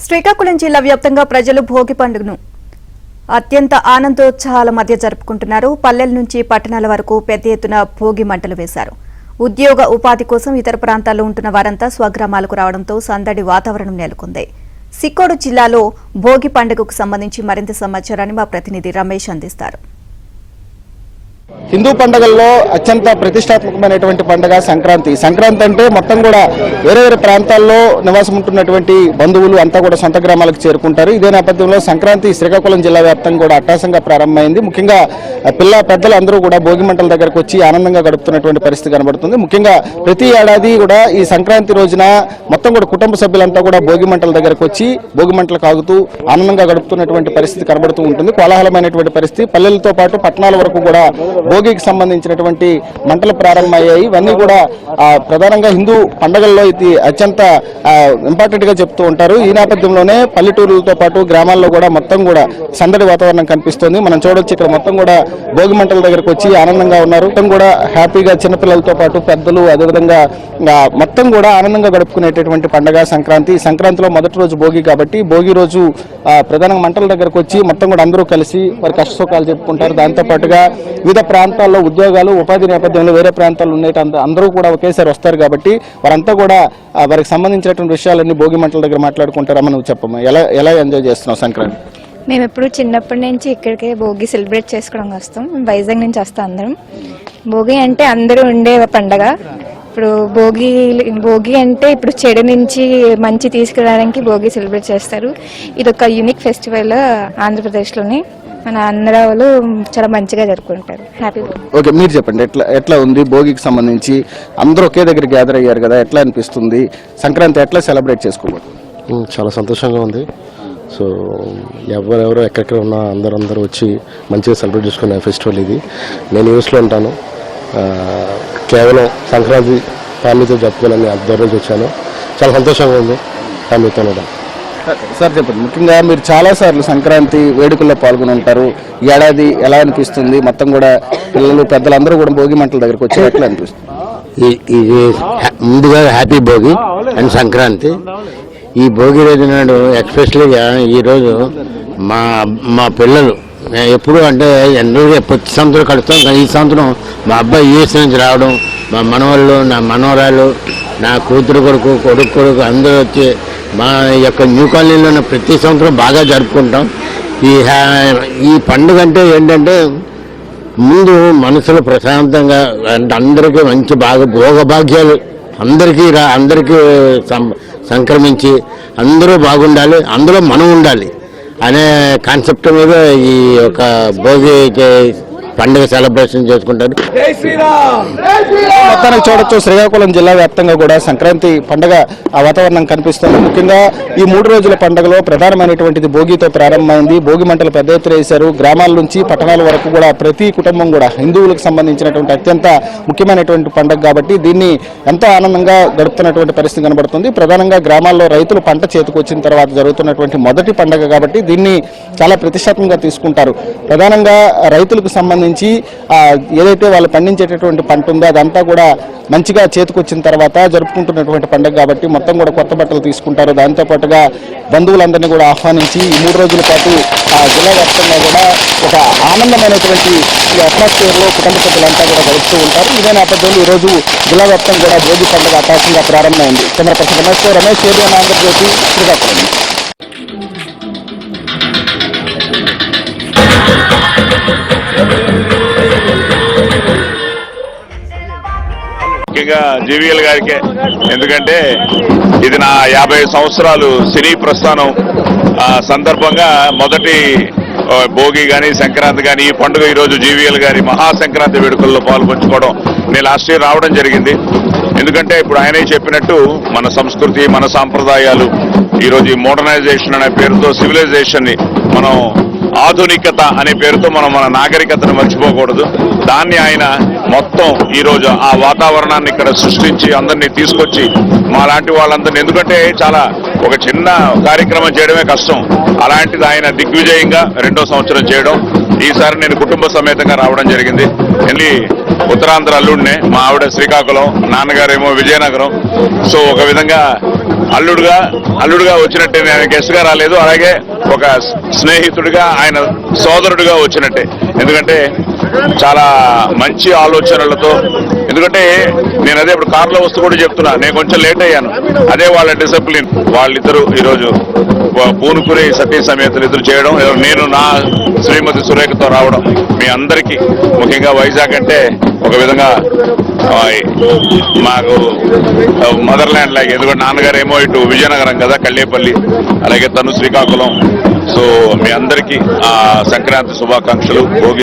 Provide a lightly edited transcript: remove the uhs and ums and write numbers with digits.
శ్రీకాకుళం జిల్లా వ్యాప్తంగా ప్రజలు భోగి పండుగను అత్యంత ఆనందోత్సాహాల మధ్య జరుపుకుంటున్నారు. పల్లెల నుంచి పట్టణాల వరకు పెద్ద ఎత్తున భోగి మంటలు వేశారు. ఉద్యోగ ఉపాధి కోసం ఇతర ప్రాంతాల్లో ఉంటున్న వారంతా స్వగ్రామాలకు రావడంతో సందడి వాతావరణం నెలకొంది. సిక్కోడు జిల్లాలో భోగి పండుగకు సంబంధించి మరింత సమాచారాన్ని మా ప్రతినిధి రమేష్ అందిస్తారు. హిందూ పండుగల్లో అత్యంత ప్రతిష్టాత్మకమైనటువంటి పండుగ సంక్రాంతి. సంక్రాంతి అంటే మొత్తం కూడా వేరే వేరే ప్రాంతాల్లో నివాసం ఉంటున్నటువంటి బంధువులు అంతా కూడా సొంత గ్రామాలకు చేరుకుంటారు. ఇదే నేపథ్యంలో సంక్రాంతి శ్రీకాకుళం జిల్లా వ్యాప్తంగా కూడా అట్టహాసంగా ప్రారంభమైంది. ముఖ్యంగా పెద్దలు అందరూ కూడా భోగి మంటల దగ్గరకు వచ్చి ఆనందంగా గడుపుతున్నటువంటి పరిస్థితి కనబడుతుంది. ముఖ్యంగా ప్రతి ఏడాది కూడా ఈ సంక్రాంతి రోజున మొత్తం కూడా కుటుంబ సభ్యులంతా కూడా భోగి మంటల దగ్గరకు వచ్చి భోగి మంటలు కాగుతూ ఆనందంగా గడుపుతున్నటువంటి పరిస్థితి కనబడుతూ ఉంటుంది. కోలాహలమైనటువంటి పరిస్థితి. పల్లెలతో పాటు పట్టణాల వరకు కూడా భోగికి సంబంధించినటువంటి మంటలు ప్రారంభమయ్యాయి. ఇవన్నీ కూడా ప్రధానంగా హిందూ పండుగల్లో ఇది అత్యంత ఇంపార్టెంట్ గా చెప్తూ ఉంటారు. ఈ నేపథ్యంలోనే పల్లెటూరులతో పాటు గ్రామాల్లో కూడా మొత్తం కూడా సందడి వాతావరణం కనిపిస్తోంది. మనం చూడొచ్చు ఇక్కడ మొత్తం కూడా భోగి మంటల దగ్గరకు వచ్చి ఆనందంగా ఉన్నారు. మొత్తం కూడా హ్యాపీగా చిన్నపిల్లలతో పాటు పెద్దలు అదేవిధంగా మొత్తం కూడా ఆనందంగా గడుపుకునేటటువంటి పండుగ సంక్రాంతి. సంక్రాంతిలో మొదటి రోజు భోగి కాబట్టి భోగి రోజు ప్రధానంగా మంటల దగ్గరకు వచ్చి మొత్తం కూడా అందరూ కలిసి వారి కష్ట సుఖాలు చెప్పుకుంటారు. దాంతో పాటుగా వివిధ ప్రాంతాల్లో ఉద్యోగాలు ఉపాధి నేపథ్యంలో వేరే ప్రాంతాలు ఉన్నాయి, అందరూ కూడా ఒకేసారి వస్తారు కాబట్టి వారంతా కూడా వారికి సంబంధించినటువంటి విషయాలన్నీ భోగి మంటల దగ్గర మాట్లాడుకుంటారని నువ్వు చెప్పమ్మా. ఎలా ఎంజాయ్ చేస్తున్నావు సంక్రాంతి? మేము ఎప్పుడు చిన్నప్పటి నుంచి ఇక్కడికే భోగి సెలబ్రేట్ చేసుకోవడం వస్తాం. వైజాగ్ నుంచి వస్తాం అందరం. భోగి అంటే అందరూ ఉండే పండగ. ఇప్పుడు భోగి అంటే ఇప్పుడు చెడు నుంచి మంచి తీసుకురావడానికి భోగి సెలబ్రేట్ చేస్తారు. ఇది ఒక యూనిక్ ఫెస్టివల్ ఆంధ్రప్రదేశ్లోని. మన ఆంధ్ర వాళ్ళు చాలా మంచిగా జరుపుకుంటారు. హ్యాపీ భోగి. ఓకే, మీరు చెప్పండి ఎట్లా ఉంది భోగికి సంబంధించి? అందరూ ఒకే దగ్గర గ్యాదర్ అయ్యారు కదా, ఎట్లా అనిపిస్తుంది? సంక్రాంతి ఎట్లా సెలబ్రేట్ చేసుకోవాలి? చాలా సంతోషంగా ఉంది. సో ఎవరెవరు ఎక్కడెక్కడ ఉన్నా అందరూ వచ్చి మంచిగా సెలబ్రేట్ చేసుకునే ఫెస్టివల్ ఇది. నేను యూఎస్లో ఉంటాను. కేవలం సంక్రాంతి ఫ్యామిలీతో జరుపుకోవాలని అద్దరు వచ్చాను. చాలా సంతోషంగా ఉంది ఫ్యామిలీతో కూడా. సార్ చెప్పండి, ముఖ్యంగా మీరు చాలా సార్లు సంక్రాంతి వేడుకల్లో పాల్గొని ఉంటారు. ఈ ఏడాది ఎలా అనిపిస్తుంది? మొత్తం కూడా పిల్లలు పెద్దలందరూ కూడా భోగి మంటల దగ్గరకు వచ్చి ఎట్లా అనిపిస్తుంది? ఇది ముందుగా హ్యాపీ భోగి అండ్ సంక్రాంతి. ఈ భోగి రోజు నాడు ఎస్పెషల్గా ఈరోజు మా పిల్లలు ఎప్పుడు అంటే ప్రతి సంవత్సరం కలుస్తాం, కానీ ఈ సంవత్సరం మా అబ్బాయి యూఎస్ నుంచి రావడం, మా మనవాళ్ళు, నా మనవరాలు, నా కూతురు కొడుకు అందరూ వచ్చి మా యొక్క న్యూ కాలనీలో ప్రతి సంవత్సరం బాగా జరుపుకుంటాం. ఈ పండుగ అంటే ఏంటంటే ముందు మనసులో ప్రశాంతంగా అంటే అందరికీ మంచి బాగా భోగభాగ్యాలు అందరికీ సంక్రమించి అందరూ బాగుండాలి, అందులో మనం ఉండాలి అనే కాన్సెప్ట్ మీద ఈ యొక్క భోగి పండుగ సెలబ్రేషన్ చేసుకుంటారు. మొత్తానికి చూడొచ్చు శ్రీకాకుళం జిల్లా వ్యాప్తంగా కూడా సంక్రాంతి పండుగ వాతావరణం కనిపిస్తుంది. ముఖ్యంగా ఈ 3 రోజుల పండుగలో ప్రధానమైనటువంటిది భోగితో ప్రారంభమైంది. భోగి మంటలు పెద్ద ఎత్తున వేశారు. గ్రామాల నుంచి పట్టణాల వరకు కూడా ప్రతి కుటుంబం కూడా హిందువులకు సంబంధించినటువంటి అత్యంత ముఖ్యమైనటువంటి పండుగ కాబట్టి దీన్ని ఎంతో ఆనందంగా గడుపుతున్నటువంటి పరిస్థితి కనబడుతుంది. ప్రధానంగా గ్రామాల్లో రైతులు పంట చేతికొచ్చిన తర్వాత జరుగుతున్నటువంటి మొదటి పండుగ కాబట్టి దీన్ని చాలా ప్రతిష్టాత్మకంగా తీసుకుంటారు. ప్రధానంగా రైతులకు సంబంధించి ఏదైతే వాళ్ళు పండించేటటువంటి పంట ఉందో అదంతా కూడా మంచిగా చేతికొచ్చిన తర్వాత జరుపుకుంటున్నటువంటి పండుగ కాబట్టి మొత్తం కూడా కొత్త బట్టలు తీసుకుంటారు. దాంతో పాటుగా బంధువులందరినీ కూడా ఆహ్వానించి ఈ 3 రోజుల పాటు జిల్లా వ్యాప్తంగా కూడా ఒక ఆనందమైనటువంటి అట్మాస్ఫియర్లో కుటుంబ సభ్యులంతా కూడా గడుపుతూ ఉంటారు. ఇదే నేపథ్యంలో ఈరోజు జిల్లా వ్యాప్తంగా కూడా భోగి పండుగ అట్టాసంగా ప్రారంభమైంది. చంద్రప్రసాద్ రమేష్ ఏరియా ఆంధ్రజ్యోతి శ్రీకాకుళం. ముఖ్యంగా జీవీఎల్ గారికే, ఎందుకంటే ఇది నా 50 సంవత్సరాలు సినీ ప్రస్థానం సందర్భంగా మొదటి భోగి కానీ సంక్రాంతి కానీ ఈ పండుగ ఈరోజు జీవీఎల్ గారి మహాసంక్రాంతి వేడుకల్లో పాల్పంచుకోవడం నేను లాస్ట్ ఇయర్ రావడం జరిగింది. ఎందుకంటే ఇప్పుడు ఆయనే చెప్పినట్టు మన సంస్కృతి మన సాంప్రదాయాలు ఈరోజు ఈ మోడర్నైజేషన్ అనే పేరుతో సివిలైజేషన్ని మనం ఆధునికత అనే పేరుతో మనం మన నాగరికతను మర్చిపోకూడదు. దాన్ని ఆయన మొత్తం ఈరోజు ఆ వాతావరణాన్ని ఇక్కడ సృష్టించి అందరినీ తీసుకొచ్చి మా లాంటి వాళ్ళందరినీ, ఎందుకంటే చాలా ఒక చిన్న కార్యక్రమం చేయడమే కష్టం, అలాంటిది ఆయన దిగ్విజయంగా 2వ సంవత్సరం చేయడం. ఈసారి నేను కుటుంబ సమేతంగా రావడం జరిగింది. వెళ్ళి ఉత్తరాంధ్ర అల్లుడినే, మా ఆవిడ శ్రీకాకుళం, నాన్నగారేమో విజయనగరం. సో ఒక విధంగా అల్లుడుగా వచ్చినట్టే, నేను గెస్ట్ గా రాలేదు. అలాగే ఒక స్నేహితుడిగా, ఆయన సోదరుడిగా వచ్చినట్టే. ఎందుకంటే చాలా మంచి ఆలోచనలతో, ఎందుకంటే నేను అదే ఇప్పుడు కారులో వస్తూ కూడా చెప్తున్నా, నేను కొంచెం లేట్ అయ్యాను. అదే వాళ్ళ డిసిప్లిన్. వాళ్ళిద్దరూ ఈరోజు పూనుకుని సతీ సమేతలు ఇద్దరు చేయడం, నేను నా శ్రీమతి సురేఖతో రావడం, మీ అందరికీ ముఖ్యంగా వైజాగ్ అంటే ఒక విధంగా మాకు మదర్ ల్యాండ్ లాగే. ఎందుకంటే నాన్నగారు ఏమో ఇటు విజయనగరం కదా, కళ్ళేపల్లి, అలాగే తను శ్రీకాకుళం. సో మీ అందరికీ సంక్రాంతి శుభాకాంక్షలు. భోగి